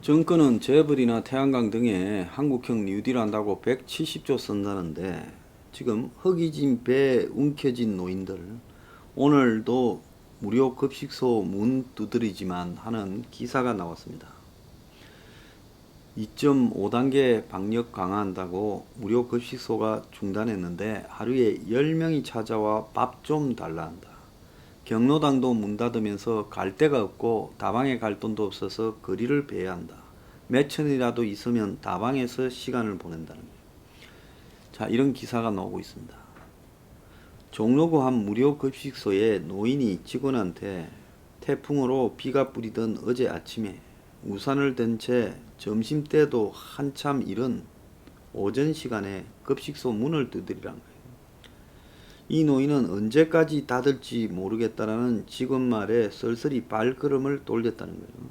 정권은 재벌이나 태양광 등에 한국형 뉴딜 한다고 170조 쓴다는데 지금 허기진 배에 움켜진 노인들 오늘도 무료 급식소 문 두드리지만 하는 기사가 나왔습니다. 2.5단계 방역 강화한다고 무료 급식소가 중단했는데 하루에 10명이 찾아와 밥 좀 달라 한다. 경로당도 문 닫으면서 갈 데가 없고 다방에 갈 돈도 없어서 거리를 베야 한다. 몇천이라도 있으면 다방에서 시간을 보낸다는 거예요. 자, 이런 기사가 나오고 있습니다. 종로구 한 무료 급식소에 노인이 직원한테 태풍으로 비가 뿌리던 어제 아침에 우산을 든 채 점심때도 한참 이른 오전 시간에 급식소 문을 두드리란 거예요. 이 노인은 언제까지 닫을지 모르겠다라는 직원 말에 쓸쓸히 발걸음을 돌렸다는 거예요.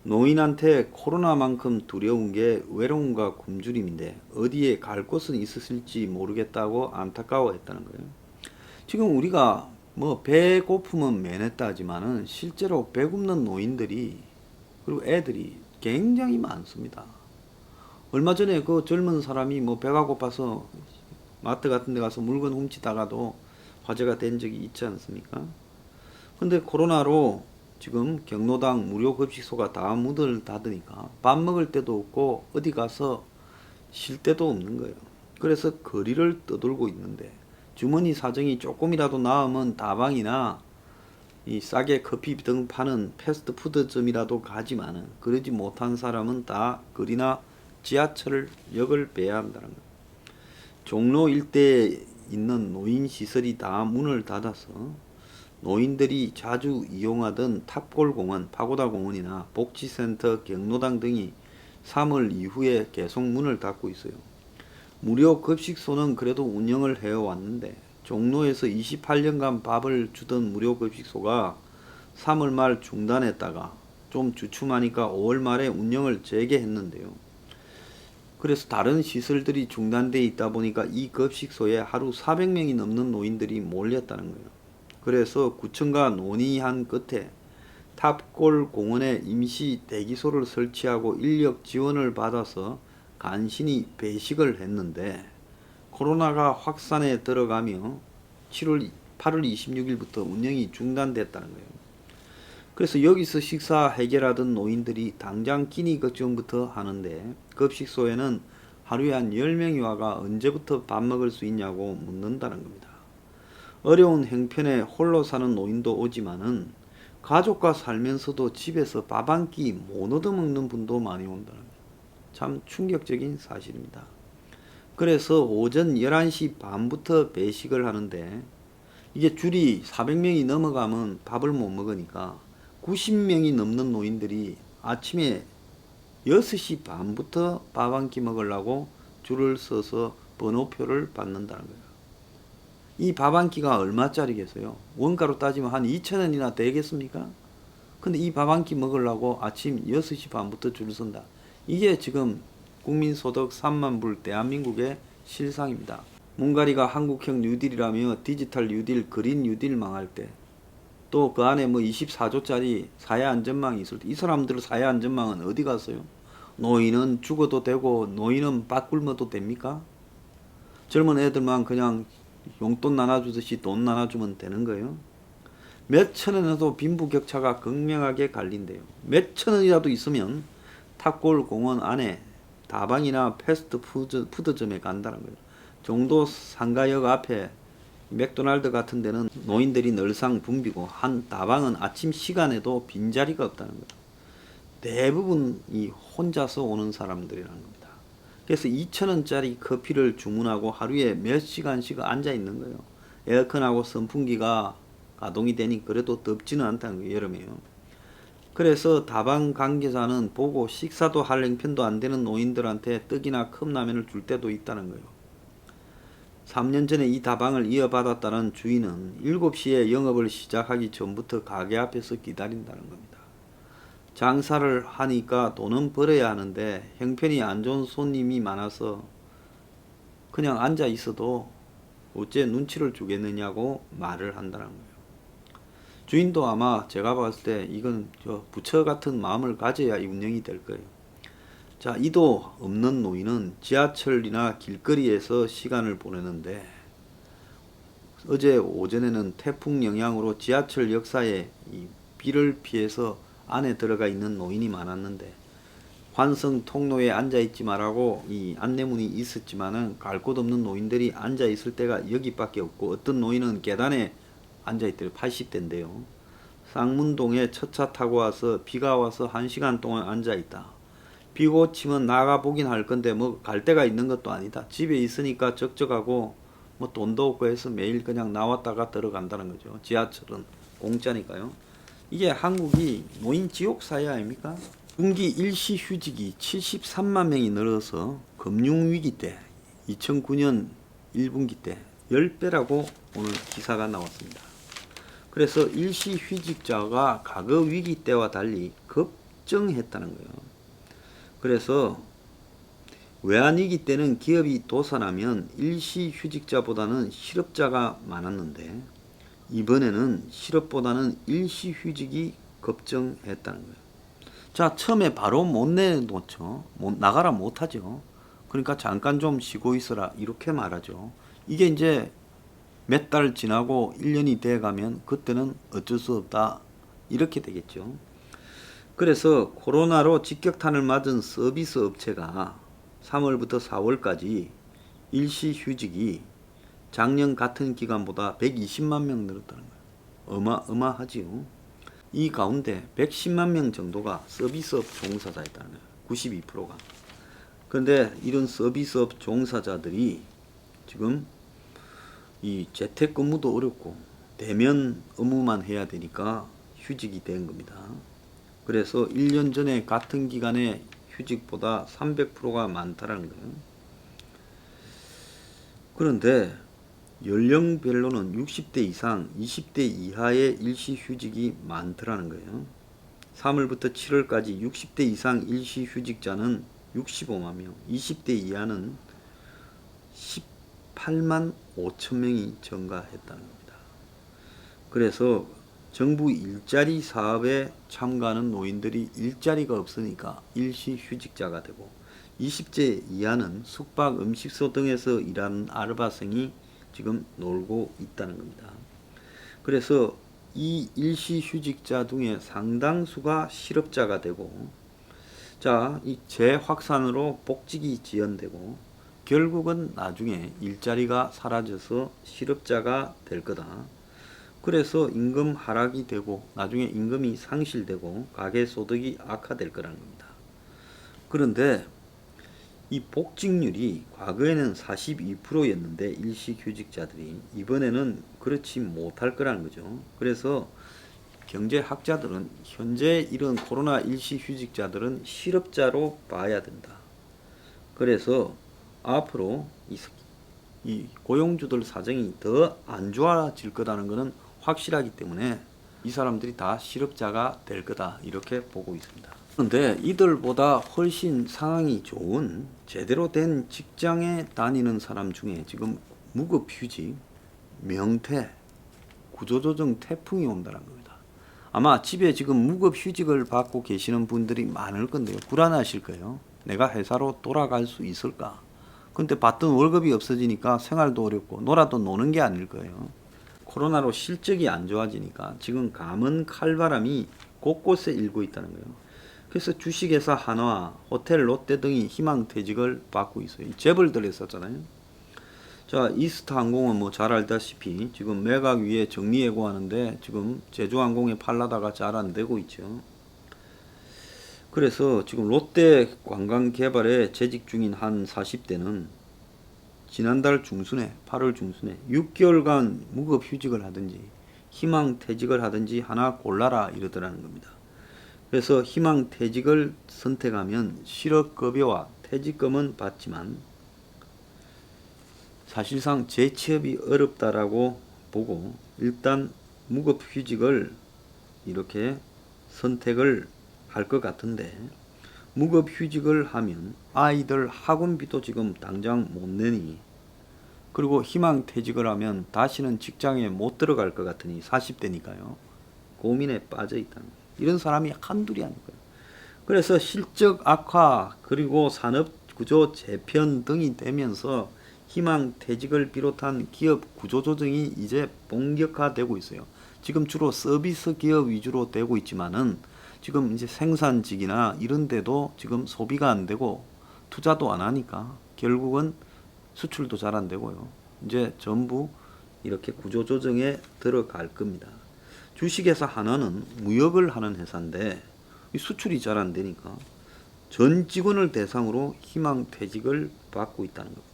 노인한테 코로나만큼 두려운 게 외로움과 굶주림인데 어디에 갈 곳은 있으실지 모르겠다고 안타까워했다는 거예요. 지금 우리가 뭐 배고프면 매냈다 하지만은 실제로 배고픈 노인들이 그리고 애들이 굉장히 많습니다. 얼마 전에 그 젊은 사람이 뭐 배가 고파서 마트 같은 데 가서 물건 훔치다가도 화제가 된 적이 있지 않습니까? 근데 코로나로 지금 경로당 무료 급식소가 다 문을 닫으니까 밥 먹을 데도 없고 어디 가서 쉴 데도 없는 거예요. 그래서 거리를 떠돌고 있는데 주머니 사정이 조금이라도 나으면 다방이나 이 싸게 커피 등 파는 패스트푸드점이라도 가지만은 그러지 못한 사람은 다 거리나 지하철역을 빼야 한다는 거예요. 종로 일대에 있는 노인 시설이 다 문을 닫아서 노인들이 자주 이용하던 탑골공원, 파고다공원이나 복지센터, 경로당 등이 3월 이후에 계속 문을 닫고 있어요. 무료 급식소는 그래도 운영을 해왔는데 종로에서 28년간 밥을 주던 무료 급식소가 3월 말 중단했다가 좀 주춤하니까 5월 말에 운영을 재개했는데요. 그래서 다른 시설들이 중단돼 있다 보니까 이 급식소에 하루 400명이 넘는 노인들이 몰렸다는 거예요. 그래서 구청과 논의한 끝에 탑골 공원에 임시 대기소를 설치하고 인력 지원을 받아서 간신히 배식을 했는데 코로나가 확산에 들어가며 8월 26일부터 운영이 중단됐다는 거예요. 그래서 여기서 식사 해결하던 노인들이 당장 끼니 걱정부터 하는데 급식소에는 하루에 한 10명이 와가 언제부터 밥 먹을 수 있냐고 묻는다는 겁니다. 어려운 형편에 홀로 사는 노인도 오지만은 가족과 살면서도 집에서 밥 한 끼 못 얻어먹는 분도 많이 온다는 거예요. 참 충격적인 사실입니다. 그래서 오전 11시 반부터 배식을 하는데 이게 줄이 400명이 넘어가면 밥을 못 먹으니까 90명이 넘는 노인들이 아침에 6시 반부터 밥 한 끼 먹으려고 줄을 서서 번호표를 받는다는 거예요. 이 밥 한 끼가 얼마짜리겠어요? 원가로 따지면 한 2,000원이나 되겠습니까? 근데 이 밥 한 끼 먹으려고 아침 6시 반부터 줄 선다. 이게 지금 국민소득 3만 불 대한민국의 실상입니다. 문가리가 한국형 뉴딜이라며 디지털 뉴딜, 그린 뉴딜 망할 때 또 그 안에 뭐 24조짜리 사회 안전망이 있을 때 이 사람들 사회 안전망은 어디 갔어요? 노인은 죽어도 되고 노인은 밥 굶어도 됩니까? 젊은 애들만 그냥 용돈 나눠주듯이 돈 나눠주면 되는 거예요? 몇 천 원에도 빈부격차가 극명하게 갈린대요. 몇 천 원이라도 있으면 탑골 공원 안에 다방이나 패스트푸드점에 간다는 거예요. 종도 상가역 앞에 맥도날드 같은 데는 노인들이 늘상 붐비고 한 다방은 아침 시간에도 빈자리가 없다는 거예요. 대부분이 혼자서 오는 사람들이라는 겁니다. 그래서 2,000원짜리 커피를 주문하고 하루에 몇 시간씩 앉아 있는 거예요. 에어컨하고 선풍기가 가동이 되니 그래도 덥지는 않다는 거예요. 여름에요. 그래서 다방 관계자는 보고 식사도 할 형편도 안 되는 노인들한테 떡이나 컵라면을 줄 때도 있다는 거예요. 3년 전에 이 다방을 이어받았다는 주인은 7시에 영업을 시작하기 전부터 가게 앞에서 기다린다는 겁니다. 장사를 하니까 돈은 벌어야 하는데 형편이 안 좋은 손님이 많아서 그냥 앉아 있어도 어째 눈치를 주겠느냐고 말을 한다는 거예요. 주인도 아마 제가 봤을 때 이건 저 부처 같은 마음을 가져야 이 운영이 될 거예요. 자, 이도 없는 노인은 지하철이나 길거리에서 시간을 보내는데 어제 오전에는 태풍 영향으로 지하철 역사에 이 비를 피해서 안에 들어가 있는 노인이 많았는데 환승 통로에 앉아 있지 말라고 이 안내문이 있었지만은 갈 곳 없는 노인들이 앉아 있을 때가 여기밖에 없고 어떤 노인은 계단에 앉아 있더래요. 80대인데요. 쌍문동에 첫 차 타고 와서 비가 와서 1시간 동안 앉아 있다. 비 고치면 나가 보긴 할 건데 뭐 갈 데가 있는 것도 아니다. 집에 있으니까 적적하고 뭐 돈도 없고 해서 매일 그냥 나왔다가 들어간다는 거죠. 지하철은 공짜니까요. 이게 한국이 노인 지옥 사회 아닙니까? 분기 일시 휴직이 73만 명이 늘어서 금융위기 때 2009년 1분기 때 10배라고 오늘 기사가 나왔습니다. 그래서 일시 휴직자가 과거 위기 때와 달리 급증했다는 거예요. 그래서 외환위기 때는 기업이 도산하면 일시 휴직자보다는 실업자가 많았는데 이번에는 실업보다는 일시 휴직이 급증했다는 거예요. 자, 처음에 바로 못 내놓죠. 나가라 못하죠. 그러니까 잠깐 좀 쉬고 있어라 이렇게 말하죠. 이게 이제 몇 달 지나고 1년이 돼 가면 그때는 어쩔 수 없다 이렇게 되겠죠. 그래서 코로나로 직격탄을 맞은 서비스 업체가 3월부터 4월까지 일시 휴직이 작년 같은 기간보다 120만 명 늘었다는 거예요. 어마어마하지요. 이 가운데 110만 명 정도가 서비스업 종사자였다는 거예요. 92%가. 그런데 이런 서비스업 종사자들이 지금 이 재택근무도 어렵고 대면 업무만 해야 되니까 휴직이 된 겁니다. 그래서 1년 전에 같은 기간에 휴직보다 300%가 많다라는 거예요. 그런데 연령별로는 60대 이상, 20대 이하의 일시 휴직이 많더라는 거예요. 3월부터 7월까지 60대 이상 일시 휴직자는 65만 명, 20대 이하는 18만 5천 명이 증가했다는 겁니다. 그래서 정부 일자리 사업에 참가하는 노인들이 일자리가 없으니까 일시 휴직자가 되고 20대 이하는 숙박, 음식소 등에서 일하는 알바생이 지금 놀고 있다는 겁니다. 그래서 이 일시 휴직자 중에 상당수가 실업자가 되고 자, 이 재확산으로 복직이 지연되고 결국은 나중에 일자리가 사라져서 실업자가 될 거다. 그래서 임금 하락이 되고 나중에 임금이 상실되고 가계소득이 악화될 거라는 겁니다. 그런데 이 복직률이 과거에는 42%였는데 일시휴직자들이 이번에는 그렇지 못할 거라는 거죠. 그래서 경제학자들은 현재 이런 코로나 일시휴직자들은 실업자로 봐야 된다. 그래서 앞으로 이 고용주들 사정이 더 안 좋아질 거라는 것은 확실하기 때문에 이 사람들이 다 실업자가 될 거다 이렇게 보고 있습니다. 그런데 이들보다 훨씬 상황이 좋은 제대로 된 직장에 다니는 사람 중에 지금 무급휴직, 명퇴, 구조조정 태풍이 온다는 겁니다. 아마 집에 지금 무급휴직을 받고 계시는 분들이 많을 건데요. 불안하실 거예요. 내가 회사로 돌아갈 수 있을까? 근데 받던 월급이 없어지니까 생활도 어렵고 놀아도 노는 게 아닐 거예요. 코로나로 실적이 안 좋아지니까 지금 감은 칼바람이 곳곳에 일고 있다는 거예요. 그래서 주식회사 한화, 호텔 롯데 등이 희망퇴직을 받고 있어요. 재벌들 했었잖아요. 자, 이스타항공은 뭐 잘 알다시피 지금 매각 위에 정리해고하는데 지금 제주항공에 팔라다가 잘 안 되고 있죠. 그래서 지금 롯데 관광개발에 재직 중인 한 40대는 지난달 중순에 8월 중순에 6개월간 무급휴직을 하든지 희망퇴직을 하든지 하나 골라라 이러더라는 겁니다. 그래서 희망퇴직을 선택하면 실업급여와 퇴직금은 받지만 사실상 재취업이 어렵다라고 보고 일단 무급휴직을 이렇게 선택을 할 것 같은데 무급휴직을 하면 아이들 학원비도 지금 당장 못 내니 그리고 희망퇴직을 하면 다시는 직장에 못 들어갈 것 같으니 40대니까요. 고민에 빠져 있다는 거예요. 이런 사람이 한둘이 아닐 거예요. 그래서 실적 악화 그리고 산업 구조 재편 등이 되면서 희망퇴직을 비롯한 기업 구조 조정이 이제 본격화되고 있어요. 지금 주로 서비스 기업 위주로 되고 있지만은 지금 이제 생산직이나 이런 데도 지금 소비가 안 되고 투자도 안 하니까 결국은 수출도 잘 안 되고요. 이제 전부 이렇게 구조 조정에 들어갈 겁니다. 주식회사 하나는 무역을 하는 회사인데 수출이 잘 안 되니까 전 직원을 대상으로 희망퇴직을 받고 있다는 겁니다.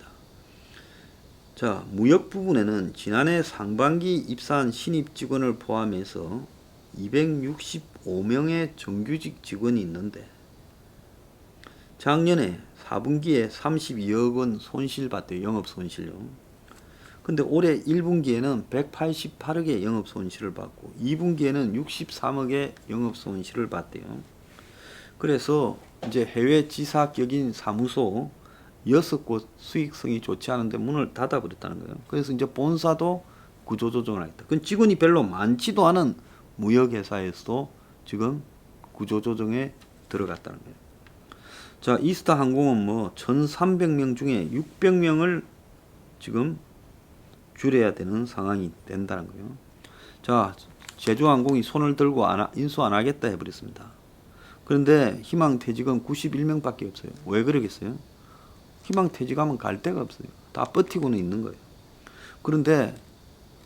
자, 무역 부분에는 지난해 상반기 입사한 신입 직원을 포함해서 265명의 정규직 직원이 있는데 작년에 4분기에 32억 원 손실봤대요. 영업손실요. 근데 올해 1분기에는 188억의 영업손실을 받고 2분기에는 63억의 영업손실을 봤대요. 그래서 이제 해외 지사격인 사무소 6곳 수익성이 좋지 않은데 문을 닫아버렸다는 거예요. 그래서 이제 본사도 구조조정을 하겠다. 그건 직원이 별로 많지도 않은 무역회사에서도 지금 구조조정에 들어갔다는 거예요. 자, 이스타 항공은 뭐 1300명 중에 600명을 지금 줄여야 되는 상황이 된다는 거예요. 자, 제주항공이 손을 들고 인수 안 하겠다 해버렸습니다. 그런데 희망퇴직은 91명밖에 없어요. 왜 그러겠어요? 희망퇴직하면 갈 데가 없어요. 다 버티고는 있는 거예요. 그런데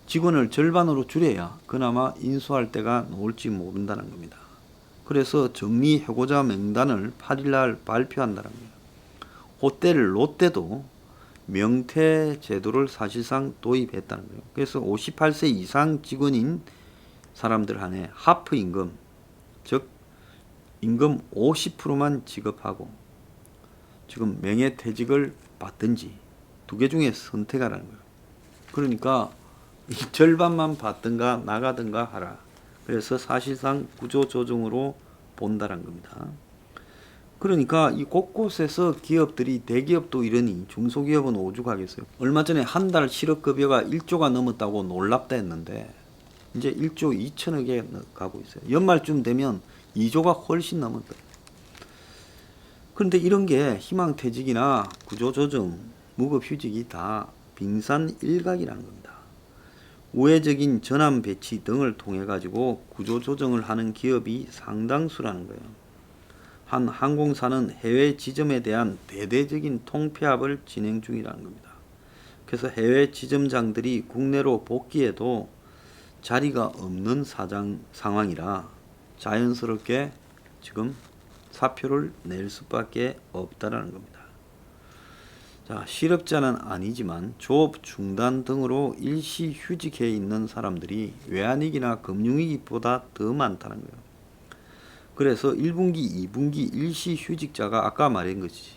직원을 절반으로 줄여야 그나마 인수할 때가 나올지 모른다는 겁니다. 그래서 정리해고자 명단을 8일날 발표한다는 거예요. 호텔 롯데도 명퇴 제도를 사실상 도입했다는 거예요. 그래서 58세 이상 직원인 사람들 한해 하프 임금, 즉 임금 50%만 지급하고 지금 명예퇴직을 받든지 두 개 중에 선택하라는 거예요. 그러니까 이 절반만 받든가 나가든가 하라. 그래서 사실상 구조조정으로 본다는 겁니다. 그러니까 이 곳곳에서 기업들이 대기업도 이러니 중소기업은 오죽하겠어요. 얼마 전에 한 달 실업급여가 1조가 넘었다고 놀랍다 했는데 이제 1조 2천억에 가고 있어요. 연말쯤 되면 2조가 훨씬 넘을 거예요. 그런데 이런 게 희망퇴직이나 구조조정, 무급휴직이 다 빙산일각이라는 겁니다. 우회적인 전환 배치 등을 통해 가지고 구조조정을 하는 기업이 상당수라는 거예요. 한 항공사는 해외 지점에 대한 대대적인 통폐합을 진행 중이라는 겁니다. 그래서 해외 지점장들이 국내로 복귀해도 자리가 없는 상황이라 자연스럽게 지금 사표를 낼 수밖에 없다라는 겁니다. 자, 실업자는 아니지만 조업 중단 등으로 일시 휴직해 있는 사람들이 외환위기나 금융위기보다 더 많다는 거예요. 그래서 1분기, 2분기 일시 휴직자가 아까 말한 것이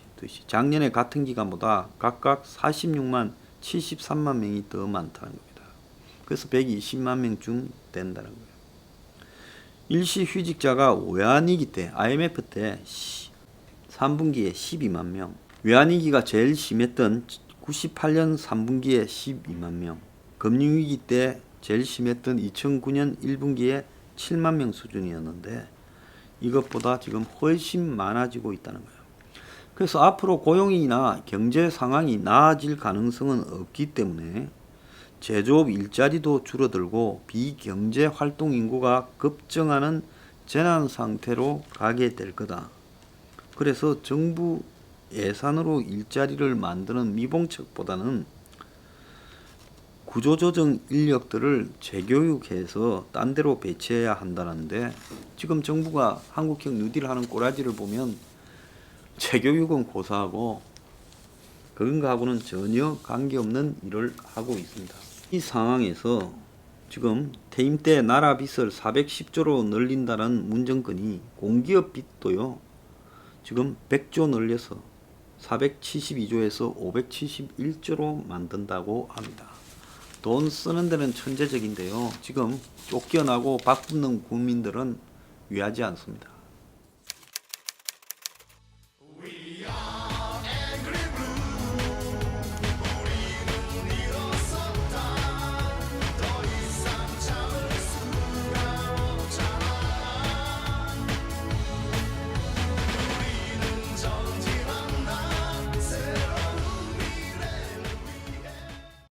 작년에 같은 기간보다 각각 46만, 73만 명이 더 많다는 겁니다. 그래서 120만 명쯤 된다는 거예요. 일시 휴직자가 외환위기 때, IMF 때 3분기에 12만 명, 외환위기가 제일 심했던 98년 3분기에 12만 명, 금융위기 때 제일 심했던 2009년 1분기에 7만 명 수준이었는데 이것보다 지금 훨씬 많아지고 있다는 거예요. 그래서 앞으로 고용이나 경제 상황이 나아질 가능성은 없기 때문에 제조업 일자리도 줄어들고 비경제 활동 인구가 급증하는 재난 상태로 가게 될 거다. 그래서 정부 예산으로 일자리를 만드는 미봉책보다는 구조조정 인력들을 재교육해서 딴 데로 배치해야 한다는데 지금 정부가 한국형 뉴딜 하는 꼬라지를 보면 재교육은 고사하고 그런 거하고는 전혀 관계없는 일을 하고 있습니다. 이 상황에서 지금 퇴임 때 나라 빚을 410조로 늘린다는 문정권이 공기업 빚도요 지금 100조 늘려서 472조에서 571조로 만든다고 합니다. 돈 쓰는 데는 천재적인데요. 지금 쫓겨나고 밥 굶는 국민들은 위하지 않습니다.